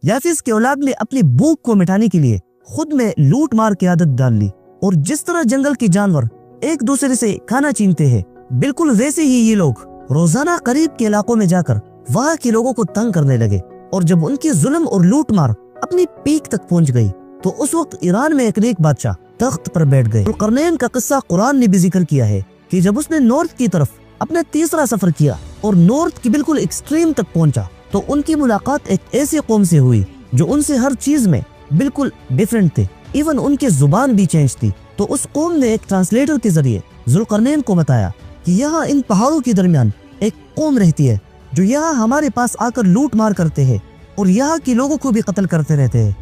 याफिस की औलाद ने अपनी भूख को मिटाने के लिए खुद में लूट मार की आदत डाल ली, और जिस तरह जंगल के जानवर एक दूसरे से खाना छीनते हैं, बिल्कुल वैसे ही ये लोग रोजाना करीब के इलाकों में जाकर वहाँ के लोगों को तंग करने लगे। और जब उनकी जुल्म और लूट मार अपनी पीक तक पहुँच गई तो उस वक्त ईरान में एक नेक बादशाह तख्त पर बैठ गए। ज़ुल्करनैन का किस्सा कुरान ने भी जिक्र किया है कि जब उसने नॉर्थ की तरफ अपना तीसरा सफर किया और नॉर्थ की बिल्कुल एक्सट्रीम तक पहुंचा तो उनकी मुलाकात एक ऐसी कौम से हुई जो उनसे हर चीज में बिल्कुल डिफरेंट थे, इवन उनकी जुबान भी चेंज थी। तो उस कौम ने एक ट्रांसलेटर के जरिए ज़ुल्करनैन को बताया कि यहाँ इन पहाड़ों के दरमियान एक कौम रहती है जो यहाँ हमारे पास आकर लूट मार करते हैं और यहाँ के लोगों को भी कत्ल करते रहते हैं।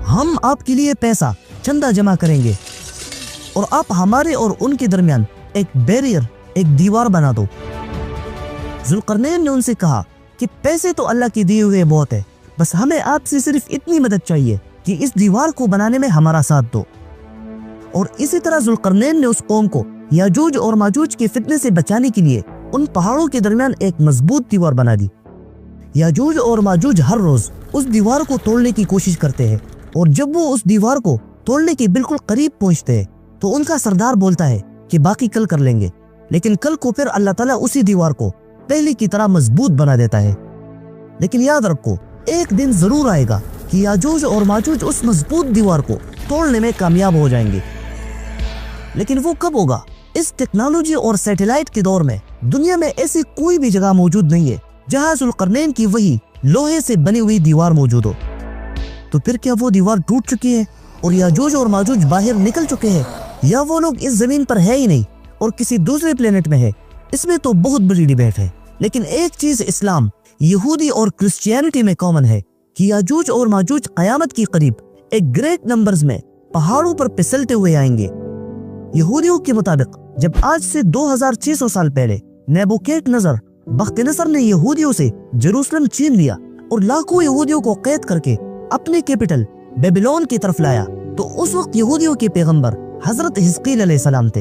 हम आपके लिए पैसा चंदा जमा करेंगे और आप हमारे और उनके दरमियान एक बैरियर, एक दीवार बना दो। ज़ुल्करनैन ने उनसे कहा कि पैसे तो अल्लाह की दिए हुए बहुत है, बस हमें आपसे सिर्फ इतनी मदद चाहिए कि इस दीवार को बनाने में हमारा साथ दो। और इसी तरह ज़ुल्करनैन ने उस कौम को याजूज और माजूज के फितने से बचाने के लिए उन पहाड़ों के दरमियान एक मजबूत दीवार बना दी। याजूज और माजूज हर रोज उस दीवार को तोड़ने की कोशिश करते हैं, और जब वो उस दीवार को तोड़ने के बिल्कुल करीब पहुंचते हैं तो उनका सरदार बोलता है कि बाकी कल कर लेंगे। लेकिन कल को फिर अल्लाह ताला उसी दीवार को पहले की तरह मजबूत बना देता है। लेकिन याद रखो, एक दिन जरूर आएगा कि याजूज और माजूज उस मजबूत दीवार को तोड़ने में कामयाब हो जाएंगे। लेकिन वो कब होगा? इस टेक्नोलॉजी और सैटेलाइट के दौर में दुनिया में ऐसी कोई भी जगह मौजूद नहीं है जहां ज़ुल्करनैन की वही लोहे से बनी हुई दीवार मौजूद हो। तो फिर क्या वो दीवार टूट चुकी है और याजूज और माजूज बाहर निकल चुके हैं, या वो लोग इस जमीन पर है ही नहीं और किसी दूसरे प्लेनेट में है? इसमें तो बहुत बड़ी डिबेट है। लेकिन एक चीज इस्लाम, यहूदी और क्रिश्चियनिटी में कॉमन है कि याजूज और माजूज कयामत की करीब एक ग्रेट नंबर्स में पहाड़ों पर फिसलते हुए आएंगे। यहूदियों के मुताबिक जब आज से 2600 साल पहले नेबुकदनेस्सर बख्तियार ने यहूदियों से जेरूसलम छीन लिया और लाखों यहूदियों को कैद करके अपने कैपिटल बेबीलोन की तरफ लाया, तो उस वक्त यहूदियों के पैगंबर हजरत हिजकील अलैहिस्सलाम थे।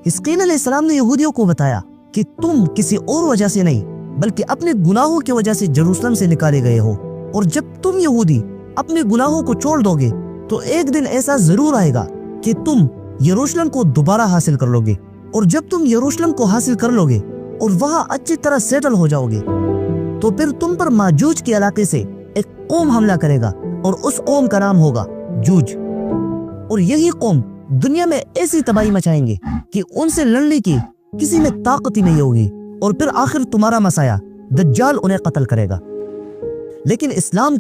हिजकील अलैहिस्सलाम ने यहूदियों को बताया कि तुम किसी और वजह से नहीं बल्कि अपने गुनाहों की वजह से जेरूसलम से निकाले गए हो, और जब तुम यहूदी अपने गुनाहों को छोड़ दोगे तो एक दिन ऐसा जरूर आएगा कि तुम यरूशलेम को दोबारा हासिल कर लोगे। और जब तुम यरूशलेम को हासिल कर लोगे और वहां अच्छी तरह सेटल हो जाओगे तो फिर तुम पर माजूज के इलाके से एक कौम हमला करेगा और उस कौम का नाम होगा जूज। और यही कौम दुनिया में ऐसी तबाही मचाएंगे कि उनसे लड़ने की किसी में ताकत ही नहीं होगी, और फिर आखिर तुम्हारा मसाया दज्जाल उन्हें कत्ल करेगा। लेकिन इस्लाम